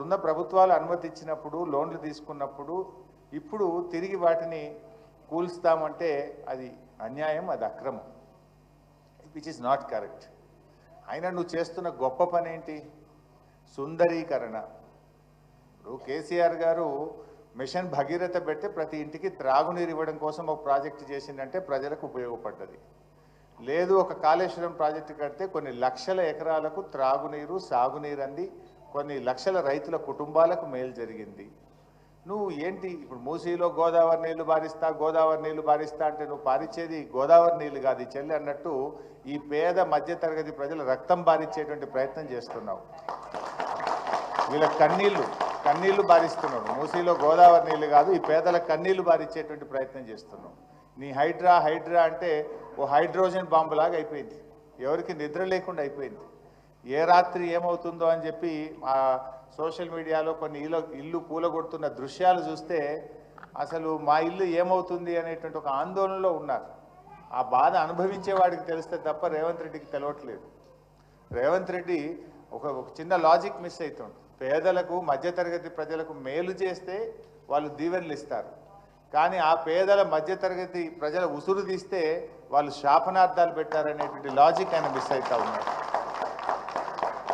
అప్పుడున్న ప్రభుత్వాలు అనుమతి ఇచ్చినప్పుడు లోన్లు తీసుకున్నప్పుడు ఇప్పుడు తిరిగి వాటిని కూల్స్తామంటే అది అన్యాయం, అది అక్రమం, విచ్ ఇస్ నాట్ కరెక్ట్. అయినా నువ్వు చేస్తున్న గొప్ప పని ఏంటి? సుందరీకరణ. ఇప్పుడు కేసీఆర్ గారు మిషన్ భగీరథ పెడితే ప్రతి ఇంటికి త్రాగునీరు ఇవ్వడం కోసం ఒక ప్రాజెక్టు చేసిందంటే ప్రజలకు ఉపయోగపడ్డది. లేదు ఒక కాళేశ్వరం ప్రాజెక్టు కడితే కొన్ని లక్షల ఎకరాలకు త్రాగునీరు సాగునీరు అంది, కొన్ని లక్షల రైతుల కుటుంబాలకు మేలు జరిగింది. నువ్వు ఏంటి ఇప్పుడు మూసీలో గోదావరి నీళ్లు బారిస్తా అంటే నువ్వు పారిచ్చేది గోదావరి నీళ్లు కాదు చెల్లి అన్నట్టు ఈ పేద మధ్యతరగతి ప్రజల రక్తం బారిచ్చేటువంటి ప్రయత్నం చేస్తున్నావు. వీళ్ళ కన్నీళ్లు బారిస్తున్నాడు. మూసీలో గోదావరి నీళ్లు కాదు, ఈ పేదల కన్నీళ్లు బారిచ్చేటువంటి ప్రయత్నం చేస్తున్నావు. నీ హైడ్రా అంటే ఓ హైడ్రోజన్ బాంబులాగా అయిపోయింది, ఎవరికి నిద్ర లేకుండా అయిపోయింది. ఏ రాత్రి ఏమవుతుందో అని చెప్పి ఆ సోషల్ మీడియాలో కొన్ని ఇల్లు కూలగొడుతున్న దృశ్యాలు చూస్తే అసలు మా ఇల్లు ఏమవుతుంది అనేటువంటి ఒక ఆందోళనలో ఉన్నారు. ఆ బాధ అనుభవించే వాడికి తెలిస్తే తప్ప రేవంత్ రెడ్డికి తెలవట్లేదు. రేవంత్ రెడ్డి ఒక చిన్న లాజిక్ మిస్ అవుతుంది. పేదలకు మధ్యతరగతి ప్రజలకు మేలు చేస్తే వాళ్ళు దీవెనలు ఇస్తారు, కానీ ఆ పేదల మధ్యతరగతి ప్రజల ఉసురు తీస్తే వాళ్ళు శాపనార్థాలు పెట్టారనేటువంటి లాజిక్ ఆయన మిస్ అవుతా ఉన్నాడు.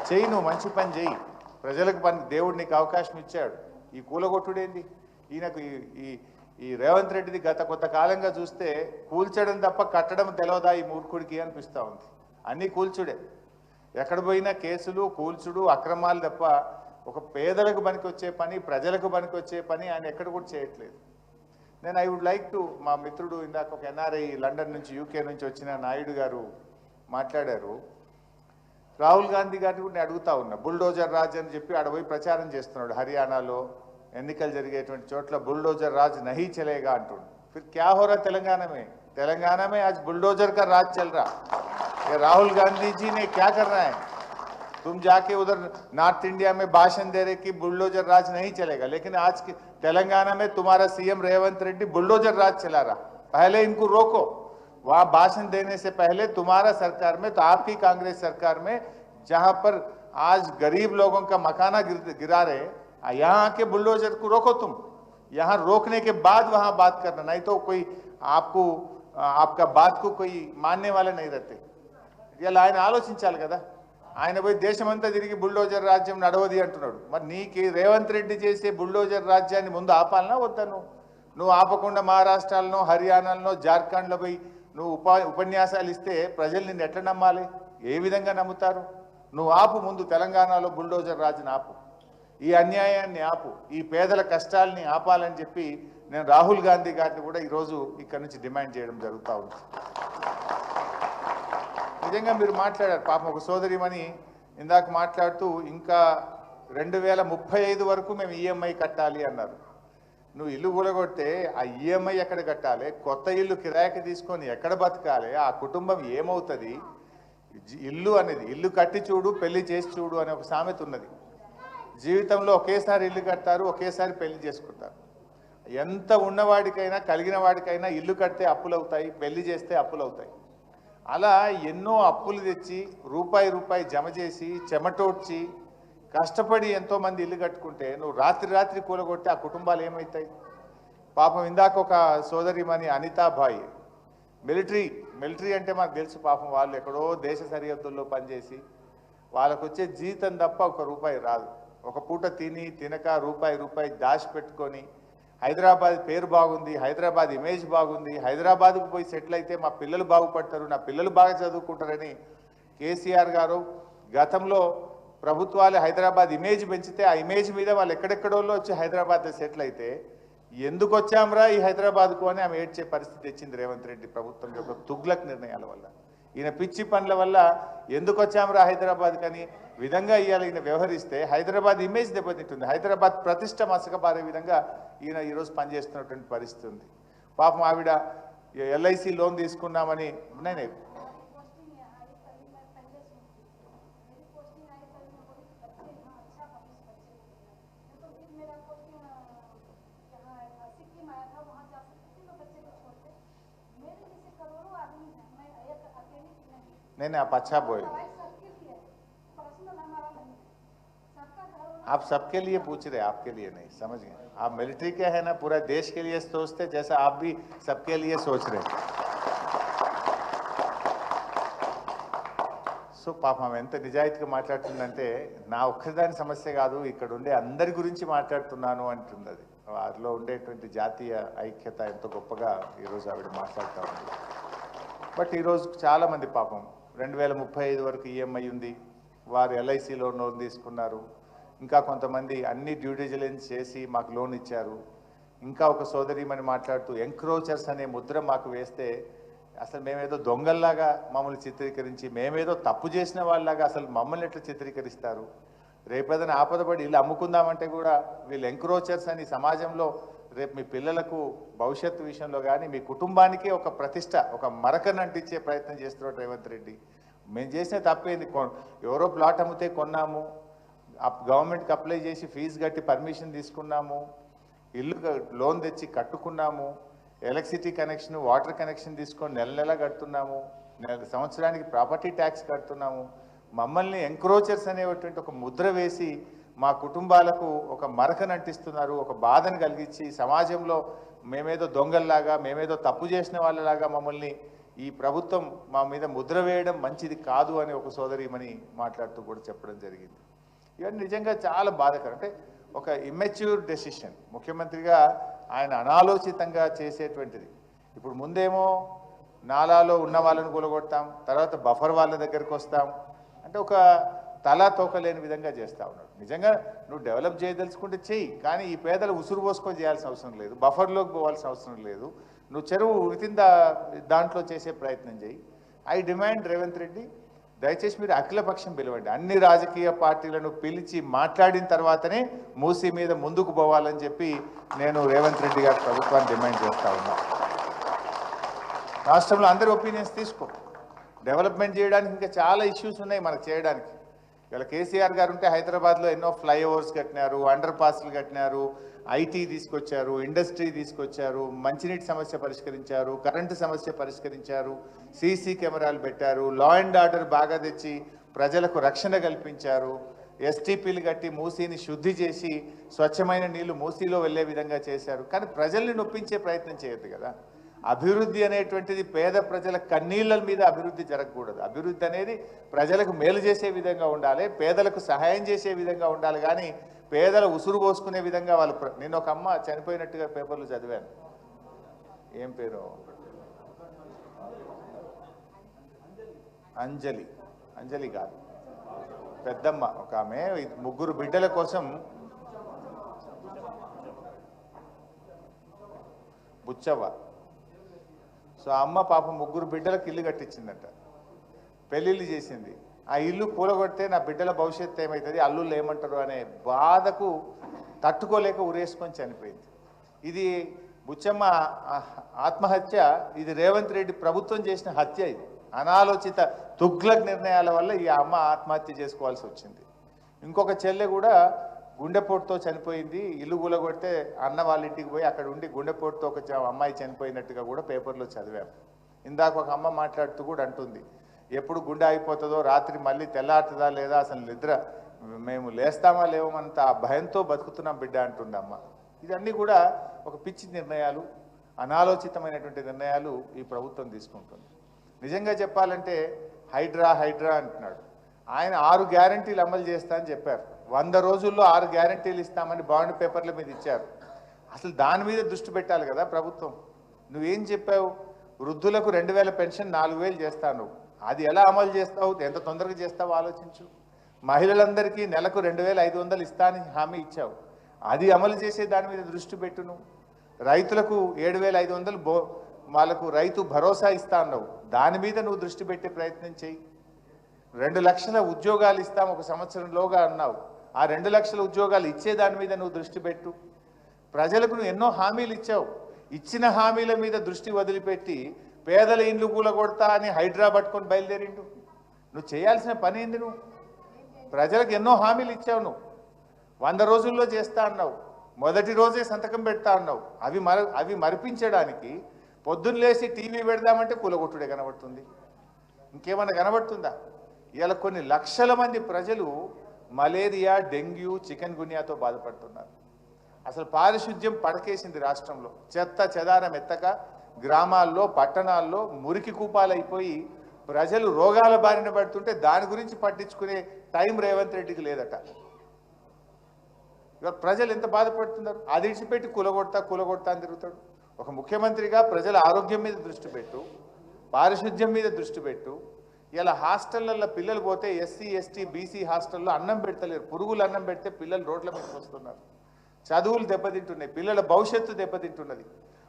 చెయ్యి, నువ్వు మంచి పని చెయ్యి, ప్రజలకు పని, దేవుడు నీకు అవకాశం ఇచ్చాడు. ఈ కూలగొట్టుడేంది? ఈయనకు ఈ రేవంత్ రెడ్డిది గత కొంతకాలంగా చూస్తే కూల్చడం తప్ప కట్టడం తెలవదా ఈ మూర్ఖుడికి అనిపిస్తూ ఉంది. అన్నీ కూల్చుడే, ఎక్కడ పోయినా కేసులు, కూల్చుడు, అక్రమాలు తప్ప ఒక పేదలకు పనికి వచ్చే పని, ప్రజలకు పనికి వచ్చే పని ఆయన ఎక్కడ కూడా చేయట్లేదు. నేను ఐ వుడ్ లైక్ టు, మా మిత్రుడు ఇందాక ఒక ఎన్ఆర్ఐ లండన్ నుంచి యూకే నుంచి వచ్చిన నాయుడు గారు మాట్లాడారు. రాహుల్ గాంధీ గారిని కూడా నేను అడుగుతా ఉన్నా. బుల్డోజర్ రాజ్ అని చెప్పి ఆడ పోయి ప్రచారం చేస్తున్నాడు. హర్యానాలో ఎన్నికలు జరిగేటువంటి చోట్ల బుల్డోజర్ రాజ్ నహీ చలేగా అంటుండు. ఫిర్ క్యా హో రా తెలంగాణ में आज बुलडोजर का राज चल रहा है. राहुल गांधी जी ने क्या करना है? तुम जाके उधर नॉर्थ इंडिया में भाषण दे रहे कि बुलडोजर राज नहीं चलेगा, लेकिन आज तेलंगाना में तुम्हारा सीएम रेवंत रेड्डी बुलडोजर राज चला रहा. पहले इनको रोको. वहां भाषण देने से पहले तुम्हारा सरकार में, तो आपकी कांग्रेस सरकार में, जहां पर आज गरीब लोगों का मकाना गिरा रहे, यहाँ आके बुलडोजर को रोको तुम. यहाँ रोकने के बाद वहां बात करना, नहीं तो कोई आपका बात को कोई मानने वाले नहीं रहते. ఇలా ఆయన ఆలోచించాలి కదా. ఆయన పోయి దేశమంతా తిరిగి బుల్డోజర్ రాజ్యం నడవది అంటున్నాడు. మరి నీకు రేవంత్ రెడ్డి చేసే బుల్డోజర్ రాజ్యాన్ని ముందు ఆపాలనా వద్దా? నువ్వు ఆపకుండా మహారాష్ట్రలో, హర్యానాలో, జార్ఖండ్లో పోయి నువ్వు ఉపన్యాసాలు ఇస్తే ప్రజలు నిన్ను ఎట్లా నమ్మాలి? ఏ విధంగా నమ్ముతారు? నువ్వు ఆపు, ముందు తెలంగాణలో బుల్డోజర్ రాజుని ఆపు, ఈ అన్యాయాన్ని ఆపు, ఈ పేదల కష్టాలని ఆపాలని చెప్పి నేను రాహుల్ గాంధీ గారిని కూడా ఈరోజు ఇక్కడ నుంచి డిమాండ్ చేయడం జరుగుతూ ఉంది. నిజంగా మీరు మాట్లాడారు, పాపం ఒక సోదరిమణి ఇందాక మాట్లాడుతూ ఇంకా 2035 వరకు మేము ఈఎంఐ కట్టాలి అన్నారు. నువ్వు ఇల్లు కూలగొడితే ఆ ఈఎంఐ ఎక్కడ కట్టాలి? కొత్త ఇల్లు కిరాయికి తీసుకొని ఎక్కడ బతకాలి? ఆ కుటుంబం ఏమవుతుంది? ఇల్లు అనేది, ఇల్లు కట్టి చూడు, పెళ్లి చేసి చూడు అనే ఒక సామెత ఉన్నది. జీవితంలో ఒకేసారి ఇల్లు కడతారు, ఒకేసారి పెళ్లి చేసుకుంటారు. ఎంత ఉన్నవాడికైనా, కలిగిన వాడికైనా ఇల్లు కడితే అప్పులు అవుతాయి, పెళ్లి చేస్తే అప్పులు అవుతాయి. అలా ఎన్నో అప్పులు తెచ్చి రూపాయి జమ చేసి చెమటోడ్చి కష్టపడి ఎంతోమంది ఇల్లు కట్టుకుంటే నువ్వు రాత్రి కూలగొడితే ఆ కుటుంబాలు ఏమవుతాయి? పాపం ఇందాక ఒక సోదరిమణి అనితాబాయి, మిలిటరీ అంటే మనకు తెలుసు, పాపం వాళ్ళు ఎక్కడో దేశ సరిహద్దుల్లో పనిచేసి వాళ్ళకు వచ్చే జీతం తప్ప ₹1 రాదు. ఒక పూట తినక రూపాయి దాచిపెట్టుకొని హైదరాబాద్ పేరు బాగుంది, హైదరాబాద్ ఇమేజ్ బాగుంది, హైదరాబాద్కు పోయి సెటిల్ అయితే మా పిల్లలు బాగుపడతారు, నా పిల్లలు బాగా చదువుకుంటారని కేసీఆర్ గారు గతంలో ప్రభుత్వాలు హైదరాబాద్ ఇమేజ్ పెంచితే ఆ ఇమేజ్ మీద వాళ్ళు ఎక్కడెక్కడోళ్ళు వచ్చి హైదరాబాద్లో సెటిల్ అయితే ఎందుకు వచ్చాంరా ఈ హైదరాబాద్కు అని ఆమె ఏడ్చే పరిస్థితి తెచ్చింది రేవంత్ రెడ్డి ప్రభుత్వం యొక్క తుగ్లక్ నిర్ణయాల వల్ల. ఈయన పిచ్చి పనుల వల్ల ఎందుకు వచ్చాంరా హైదరాబాద్ కని విధంగా ఇవాళ ఈయన వ్యవహరిస్తే హైదరాబాద్ ఇమేజ్ దెబ్బతింటుంది, హైదరాబాద్ ప్రతిష్ట మసకబారే విధంగా ఈయన ఈరోజు పనిచేస్తున్నటువంటి పరిస్థితి ఉంది. పాపం ఆవిడ ఎల్ఐసి లోన్ తీసుకున్నామని నేనే नहीं आप अच्छा बोल आप सबके लिए पूछ रहे, आपके लिए नहीं, समझ गए? आप मिलिट्री के हैं ना, पूरा देश के लिए सोचते जैसा आप भी सबके लिए सोच रहे। సో పాపం ఎంత నిజాయితీగా మాట్లాడుతుందంటే నా ఒక్కదాని సమస్య కాదు, ఇక్కడ ఉండే అందరి గురించి మాట్లాడుతున్నాను అంటుంది. అది వారిలో ఉండేటువంటి జాతీయ ఐక్యత ఎంతో గొప్పగా ఈరోజు ఆవిడ మాట్లాడుతూ ఉంది. బట్ ఈరోజు చాలామంది పాపం 2035 వరకు ఈఎంఐ ఉంది, వారు ఎల్ఐసిలో లోన్ తీసుకున్నారు. ఇంకా కొంతమంది అన్ని డ్యూ డిలిజెన్స్ చేసి మాకు లోన్ ఇచ్చారు. ఇంకా ఒక సోదరిమని మాట్లాడుతూ ఎంక్రోచర్స్ అనే ముద్ర మాకు వేస్తే అసలు మేమేదో దొంగల్లాగా మమ్మల్ని చిత్రీకరించి, మేమేదో తప్పు చేసిన వాళ్ళలాగా అసలు మమ్మల్ని ఎట్లా చిత్రీకరిస్తారు? రేపేదైనా ఆపదపడి ఇల్లు అమ్ముకుందామంటే కూడా వీళ్ళు ఎంక్రోచర్స్ అని సమాజంలో రేపు మీ పిల్లలకు భవిష్యత్తు విషయంలో కానీ మీ కుటుంబానికే ఒక ప్రతిష్ట, ఒక మరకను అంటించే ప్రయత్నం చేస్తున్నాడు రేవంత్ రెడ్డి. మేము చేసిన తప్పేంది? ఎవరో ప్లాట్ అమ్మితే కొన్నాము, గవర్నమెంట్కి అప్లై చేసి ఫీజు కట్టి పర్మిషన్ తీసుకున్నాము, ఇల్లు లోన్ తెచ్చి కట్టుకున్నాము, ఎలక్ట్రిసిటీ కనెక్షన్, వాటర్ కనెక్షన్ తీసుకొని నెల నెల కడుతున్నాము, సంవత్సరానికి ప్రాపర్టీ ట్యాక్స్ కడుతున్నాము. మమ్మల్ని ఎంక్రోచర్స్ అనేటువంటి ఒక ముద్ర వేసి మా కుటుంబాలకు ఒక మరకను అంటిస్తున్నారు, ఒక బాధను కలిగించి సమాజంలో మేమేదో దొంగల్లాగా, మేమేదో తప్పు చేసిన వాళ్ళలాగా మమ్మల్ని ఈ ప్రభుత్వం మా మీద ముద్ర వేయడం మంచిది కాదు అని ఒక సోదరిమని మాట్లాడుతూ కూడా చెప్పడం జరిగింది. ఇవన్నీ నిజంగా చాలా బాధాకరం. అంటే ఒక ఇమ్మెచ్యూర్ డెసిషన్ ముఖ్యమంత్రిగా ఆయన అనాలోచితంగా చేసేటువంటిది. ఇప్పుడు ముందేమో నాలాలో ఉన్న వాళ్ళని కూలగొడతాం, తర్వాత బఫర్ వాళ్ళ దగ్గరికి వస్తాం అంటే ఒక తలా తోకలేని విధంగా చేస్తూ ఉన్నాడు. నిజంగా నువ్వు డెవలప్ చేయదలుచుకుంటే చెయ్యి, కానీ ఈ పేదలు ఉసురు పోసుకొని చేయాల్సిన అవసరం లేదు, బఫర్లోకి పోవాల్సిన అవసరం లేదు. నువ్వు చెరువు వితిన్ దాంట్లో చేసే ప్రయత్నం చేయి. ఐ డిమాండ్ రేవంత్ రెడ్డి, దయచేసి మీరు అఖిలపక్షం పిలవండి, అన్ని రాజకీయ పార్టీలను పిలిచి మాట్లాడిన తర్వాతనే మూసీ మీద ముందుకు పోవాలని చెప్పి నేను రేవంత్ రెడ్డి గారి ప్రభుత్వాన్ని డిమాండ్ చేస్తూ ఉన్నా. రాష్ట్రంలో అందరి ఒపీనియన్స్ తీసుకో. డెవలప్మెంట్ చేయడానికి ఇంకా చాలా ఇష్యూస్ ఉన్నాయి మనకు చేయడానికి. ఇలా కేసీఆర్ గారు ఉంటే హైదరాబాద్లో ఎన్నో ఫ్లైఓవర్స్ కట్టినారు, అండర్ పాస్లు కట్టినారు, ఐటీ తీసుకొచ్చారు, ఇండస్ట్రీ తీసుకొచ్చారు, మంచినీటి సమస్య పరిష్కరించారు, కరెంటు సమస్య పరిష్కరించారు, సీసీ కెమెరాలు పెట్టారు, లా అండ్ ఆర్డర్ బాగా తెచ్చి ప్రజలకు రక్షణ కల్పించారు, ఎస్టీపీలు కట్టి మూసీని శుద్ధి చేసి స్వచ్ఛమైన నీళ్లు మూసీలో వెళ్ళే విధంగా చేశారు. కానీ ప్రజల్ని నొప్పించే ప్రయత్నం చేయొద్దు కదా. అభివృద్ధి అనేటువంటిది పేద ప్రజల కన్నీళ్ళ మీద అభివృద్ధి జరగకూడదు. అభివృద్ధి అనేది ప్రజలకు మేలు చేసే విధంగా ఉండాలి, పేదలకు సహాయం చేసే విధంగా ఉండాలి. కానీ పేదల ఉసురు పోసుకునే విధంగా వాళ్ళు నేను ఒక అమ్మ చనిపోయినట్టుగా పేపర్లు చదివాను. ఏం పేరు? అంజలి. అంజలి కాదు, పెద్దమ్మ ఒక ఆమె, 3 బిడ్డల కోసం బుచ్చవ్వ. సో అమ్మ పాపం 3 బిడ్డలకు ఇల్లు కట్టించిందట, పెళ్ళిళ్ళు చేసింది. ఆ ఇల్లు కూలగొడితే నా బిడ్డల భవిష్యత్తు ఏమవుతుంది, అల్లుళ్ళు ఏమంటారు అనే బాధకు తట్టుకోలేక ఉరేసుకొని చనిపోయింది. ఇది బుచ్చమ్మ ఆత్మహత్య, ఇది రేవంత్ రెడ్డి ప్రభుత్వం చేసిన హత్య. ఇది అనాలోచిత తుగ్లక్ నిర్ణయాల వల్ల ఈ అమ్మ ఆత్మహత్య చేసుకోవాల్సి వచ్చింది. ఇంకొక చెల్లె కూడా గుండెపోటుతో చనిపోయింది. ఇల్లు కూలగొడితే అన్న వాళ్ళ ఇంటికి పోయి అక్కడ ఉండి గుండెపోటుతో ఒక అమ్మాయి చనిపోయినట్టుగా కూడా పేపర్లో చదివాం. ఇందాక ఒక అమ్మ మాట్లాడుతూ కూడా అంటుంది, ఎప్పుడు గుండె అయిపోతుందో, రాత్రి మళ్ళీ తెల్లారుతుందా లేదా, అసలు నిద్ర మేము లేస్తామా లేవమంత ఆ భయంతో బతుకుతున్నాం బిడ్డ అంటుంది అమ్మ. ఇవన్నీ కూడా ఒక పిచ్చి నిర్ణయాలు, అనాలోచితమైనటువంటి నిర్ణయాలు ఈ ప్రభుత్వం తీసుకుంటుంది. నిజంగా చెప్పాలంటే హైడ్రా అంటున్నాడు. ఆయన 6 గ్యారంటీలు అమలు చేస్తా అని చెప్పారు. 100 రోజుల్లో 6 గ్యారంటీలు ఇస్తామని బాండ్ పేపర్ల మీద ఇచ్చారు. అసలు దాని మీద దృష్టి పెట్టాలి కదా ప్రభుత్వం. నువ్వేం చెప్పావు? వృద్ధులకు 2000 పెన్షన్ 4000 చేస్తాను. అది ఎలా అమలు చేస్తావు, ఎంత తొందరగా చేస్తావు ఆలోచించు. మహిళలందరికీ నెలకు 2500 ఇస్తా అని హామీ ఇచ్చావు, అది అమలు చేసే దాని మీద దృష్టి పెట్టును. రైతులకు 7500 వాళ్ళకు రైతు భరోసా ఇస్తా అన్నావు, దాని మీద నువ్వు దృష్టి పెట్టే ప్రయత్నం చేయి. 2 లక్షల ఉద్యోగాలు ఇస్తాం ఒక సంవత్సరంలోగా అన్నావు, ఆ 2 లక్షల ఉద్యోగాలు ఇచ్చే దాని మీద నువ్వు దృష్టి పెట్టు. ప్రజలకు నువ్వు ఎన్నో హామీలు ఇచ్చావు, ఇచ్చిన హామీల మీద దృష్టి వదిలిపెట్టి పేదల ఇండ్లు కూలగొడతా అని హైడ్రా పట్టుకొని బయలుదేరిండు. నువ్వు చేయాల్సిన పని ఏంది? నువ్వు ప్రజలకు ఎన్నో హామీలు ఇచ్చావు, నువ్వు 100 రోజుల్లో చేస్తా అన్నావు, మొదటి రోజే సంతకం పెడతా అన్నావు. అవి మరిపించడానికి పొద్దున్న లేచి టీవీ పెడదామంటే కూలగొట్టుడే కనబడుతుంది, ఇంకేమన్నా కనబడుతుందా? ఇలా కొన్ని లక్షల మంది ప్రజలు మలేరియా, డెంగ్యూ, చికెన్ గున్యాతో బాధపడుతున్నారు. అసలు పారిశుద్ధ్యం పడకేసింది రాష్ట్రంలో. చెత్త చెదారం ఎత్తక గ్రామాల్లో పట్టణాల్లో మురికి కూపాలైపోయి ప్రజలు రోగాల బారిన పడుతుంటే దాని గురించి పట్టించుకునే టైం రేవంత్ రెడ్డికి లేదట. ఇవాళ ప్రజలు ఎంత బాధపడుతున్నారు. అది ఇడిచిపెట్టి కూలగొడతా అని తిరుగుతాడు. ఒక ముఖ్యమంత్రిగా ప్రజల ఆరోగ్యం మీద దృష్టి పెట్టు, పారిశుద్ధ్యం మీద దృష్టి పెట్టు. ఇలా హాస్టళ్లలో పిల్లలు పోతే ఎస్సీ ఎస్టీ బీసీ హాస్టల్లో అన్నం పెడతలేరు. పురుగులు అన్నం పెడితే పిల్లలు రోడ్ల మీదకి వస్తున్నారు. చదువులు దెబ్బతింటున్నాయి, పిల్లల భవిష్యత్తు దెబ్బతింటున్నది.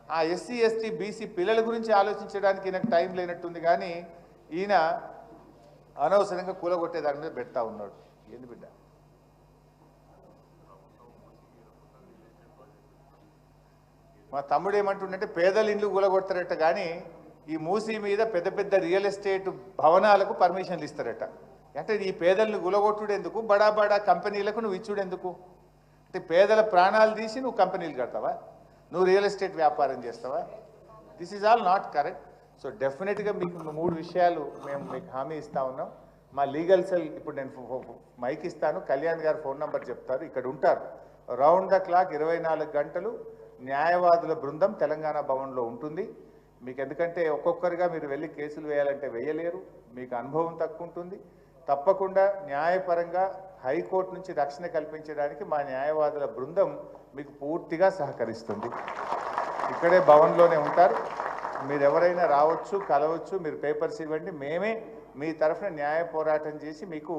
ఆ ఎస్సీ ఎస్టీ బీసీ పిల్లల గురించి ఆలోచించడానికి ఈయనకు టైం లేనట్టుంది. కానీ ఈయన అనవసరంగా కూలగొట్టే దాని మీద పెడతా ఉన్నాడు. ఏంది బిడ్డ? మా తమ్ముడు ఏమంటుండంటే పేదల ఇండ్లు కూలగొడతారట, కానీ ఈ మూసీ మీద పెద్ద పెద్ద రియల్ ఎస్టేట్ భవనాలకు పర్మిషన్లు ఇస్తారట. అంటే ఈ పేదలను కూలగొట్టుడెందుకు, బడా బడా కంపెనీలకు నువ్వు ఇచ్చుడెందుకు? అంటే పేదల ప్రాణాలు తీసి నువ్వు కంపెనీలు కడతావా? నువ్వు రియల్ ఎస్టేట్ వ్యాపారం చేస్తావా? This is all not correct. So డెఫినెట్గా మీకు 3 విషయాలు మేము మీకు హామీ ఇస్తా ఉన్నాం. మా లీగల్ సెల్ ఇప్పుడు నేను మైక్ ఇస్తాను, కళ్యాణ్ గారు ఫోన్ నెంబర్ చెప్తారు, ఇక్కడ ఉంటారు. రౌండ్ ద క్లాక్ 24 గంటలు న్యాయవాదుల బృందం తెలంగాణ భవన్లో ఉంటుంది. మీకు ఎందుకంటే ఒక్కొక్కరిగా మీరు వెళ్ళి కేసులు వేయాలంటే వేయలేరు, మీకు అనుభవం తక్కువ ఉంటుంది. తప్పకుండా న్యాయపరంగా హైకోర్టు నుంచి రక్షణ కల్పించడానికి మా న్యాయవాదుల బృందం మీకు పూర్తిగా సహకరిస్తుంది. ఇక్కడే భవన్లోనే ఉంటారు. మీరు ఎవరైనా రావచ్చు, కలవచ్చు, మీరు పేపర్స్ ఇవ్వండి. మేమే మీ తరఫున న్యాయ పోరాటం చేసి మీకు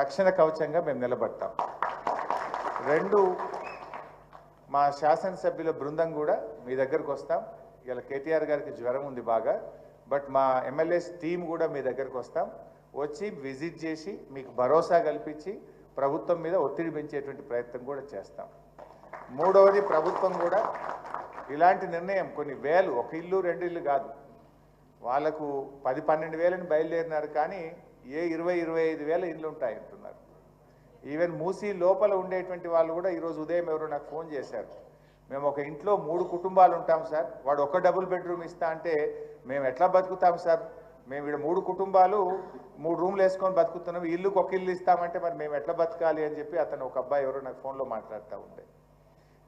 రక్షణ కవచంగా మేము నిలబడతాం. 2, మా శాసనసభ్యుల బృందం కూడా మీ దగ్గరకు వస్తాం. ఇలా కేటీఆర్ గారికి జ్వరం ఉంది బాగా, బట్ మా ఎమ్మెల్యేస్ టీం కూడా మీ దగ్గరకు వస్తాం. వచ్చి విజిట్ చేసి మీకు భరోసా కల్పించి ప్రభుత్వం మీద ఒత్తిడి పెంచేటువంటి ప్రయత్నం కూడా చేస్తాం. 3వది, ప్రభుత్వం కూడా ఇలాంటి నిర్ణయం కొన్ని వేలు, ఒక ఇల్లు 2 ఇల్లు కాదు, వాళ్ళకు 10-12 వేలని బయలుదేరినారు. కానీ ఏ 20-25 వేల ఇల్లు ఉంటాయి అంటున్నారు. ఈవెన్ మూసీ లోపల ఉండేటువంటి వాళ్ళు కూడా ఈరోజు ఉదయం ఎవరో నాకు ఫోన్ చేశారు. మేము ఒక ఇంట్లో 3 కుటుంబాలు ఉంటాం సార్, వాడు ఒక డబుల్ బెడ్రూమ్ ఇస్తా అంటే మేము ఎట్లా బతుకుతాం సార్? మేము ఇక్కడ 3 కుటుంబాలు 3 రూమ్లు వేసుకొని బతుకుతున్నాం, ఇల్లుకి ఒక ఇల్లు ఇస్తామంటే మరి మేము ఎట్లా బతకాలి అని చెప్పి అతను ఒక అబ్బాయి ఎవరో నాకు ఫోన్లో మాట్లాడుతూ ఉండే.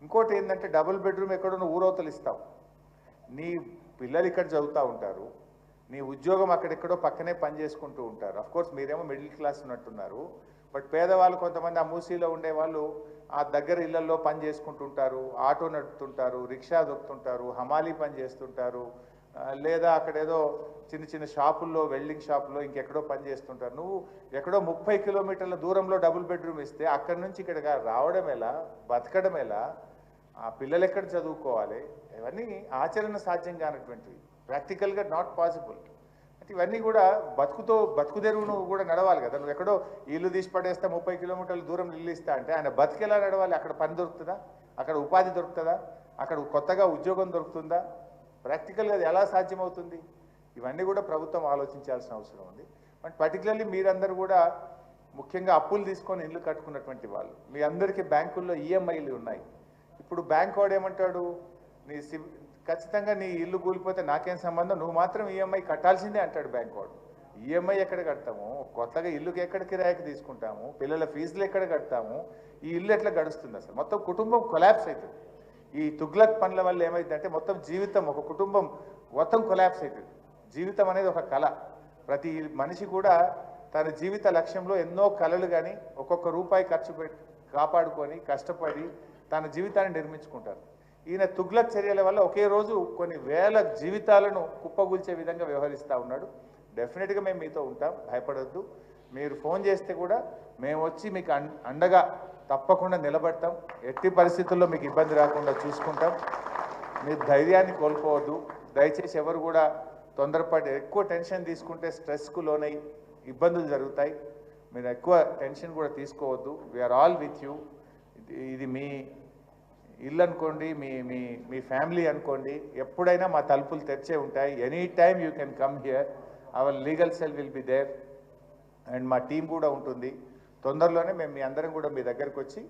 ఇంకోటి ఏంటంటే డబుల్ బెడ్రూమ్ ఎక్కడో నువ్వు ఊరవతలు ఇస్తావు, నీ పిల్లలు ఇక్కడ చదువుతూ ఉంటారు, నీ ఉద్యోగం అక్కడెక్కడో పక్కనే పని చేసుకుంటూ ఉంటారు. అఫ్కోర్స్ మీరేమో మిడిల్ క్లాస్ ఉన్నట్టున్నారు, బట్ పేదవాళ్ళు కొంతమంది ఆ మూసీలో ఉండే వాళ్ళు ఆ దగ్గర ఇళ్లలో పని చేసుకుంటుంటారు, ఆటో నడుపుతుంటారు, రిక్షా దొక్కుతుంటారు, హమాలీ పని చేస్తుంటారు, లేదా అక్కడేదో చిన్న చిన్న షాపుల్లో, వెల్డింగ్ షాపుల్లో ఇంకెక్కడో పని చేస్తుంటారు. నువ్వు ఎక్కడో 30 కిలోమీటర్ల దూరంలో డబుల్ బెడ్రూమ్ ఇస్తే అక్కడి నుంచి ఇక్కడ రావడం ఎలా, బతకడం ఎలా, ఆ పిల్లలు ఎక్కడ చదువుకోవాలి? ఇవన్నీ ఆచరణ సాధ్యం కానటువంటివి, ప్రాక్టికల్గా నాట్ పాసిబుల్. అంటే ఇవన్నీ కూడా బతుకుదెరువును కూడా నడవాలి కదా. నువ్వు ఎక్కడో ఇల్లు తీసి పడేస్తే 30 కిలోమీటర్ల దూరం ఇల్లు ఇస్తా అంటే ఆయన బతికేలా నడవాలి? అక్కడ పని దొరుకుతుందా? అక్కడ ఉపాధి దొరుకుతుందా? అక్కడ కొత్తగా ఉద్యోగం దొరుకుతుందా? ప్రాక్టికల్గా అది ఎలా సాధ్యమవుతుంది? ఇవన్నీ కూడా ప్రభుత్వం ఆలోచించాల్సిన అవసరం ఉంది. బట్ పర్టికులర్లీ మీరందరూ కూడా ముఖ్యంగా అప్పులు తీసుకొని ఇల్లు కట్టుకున్నటువంటి వాళ్ళు, మీ అందరికీ బ్యాంకుల్లో ఈఎంఐలు ఉన్నాయి. ఇప్పుడు బ్యాంక్ వాడు ఏమంటాడు, ఖచ్చితంగా నీ ఇల్లు కూలిపోతే నాకేం సంబంధం, నువ్వు మాత్రం ఈఎంఐ కట్టాల్సిందే అంటాడు బ్యాంక్ వాడు. ఈఎంఐ ఎక్కడ కడతాము? కొత్తగా ఇల్లుకి ఎక్కడ కిరాయికి తీసుకుంటాము? పిల్లల ఫీజులు ఎక్కడ కడతాము? ఈ ఇల్లు ఎట్లా గడుస్తుంది? అసలు మొత్తం కుటుంబం కొలాప్స్ అవుతుంది. ఈ తుగ్లక్ పనుల వల్ల ఏమైందంటే మొత్తం జీవితం, ఒక కుటుంబం మొత్తం కొలాప్స్ అవుతుంది. జీవితం అనేది ఒక కళ. ప్రతి మనిషి కూడా తన జీవిత లక్ష్యంలో ఎన్నో కళలు కానీ ఒక్కొక్క రూపాయి ఖర్చు పెట్టి కాపాడుకొని కష్టపడి తన జీవితాన్ని నిర్మించుకుంటారు. ఈయన తుగ్లక్ చర్యల వల్ల ఒకే రోజు కొన్ని వేల జీవితాలను కుప్పగూల్చే విధంగా వ్యవహరిస్తూ ఉన్నాడు. డెఫినెట్గా మేము మీతో ఉంటాం, భయపడొద్దు. మీరు ఫోన్ చేస్తే కూడా మేము వచ్చి మీకు అండగా తప్పకుండా నిలబడతాం. ఎట్టి పరిస్థితుల్లో మీకు ఇబ్బంది రాకుండా చూసుకుంటాం. మీరు ధైర్యాన్ని కోల్పోవద్దు. దయచేసి ఎవరు కూడా తొందరపాటు ఎక్కువ టెన్షన్ తీసుకుంటే స్ట్రెస్కు లోనై ఇబ్బందులు జరుగుతాయి. మీరు ఎక్కువ టెన్షన్ కూడా తీసుకోవద్దు. We are all with you. ఇది మీ ఇల్లు అనుకోండి, మీ మీ మీ ఫ్యామిలీ అనుకోండి, ఎప్పుడైనా మా తలుపులు తెరిచే ఉంటాయి. Any time you can come here. Our legal cell will be there and మా టీం కూడా ఉంటుంది. తొందరలోనే మేము మీ అందరం కూడా మీ దగ్గరకు వచ్చి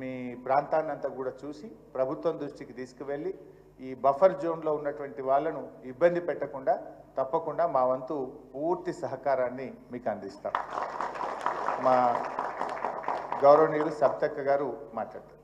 మీ ప్రాంతాన్ని అంతా కూడా చూసి ప్రభుత్వం దృష్టికి తీసుకువెళ్ళి ఈ బఫర్ జోన్లో ఉన్నటువంటి వాళ్ళను ఇబ్బంది పెట్టకుండా తప్పకుండా మా వంతు పూర్తి సహకారాన్ని మీకు అందిస్తాం. మా గౌరవనీయులు సప్తక్క గారు మాట్లాడతారు.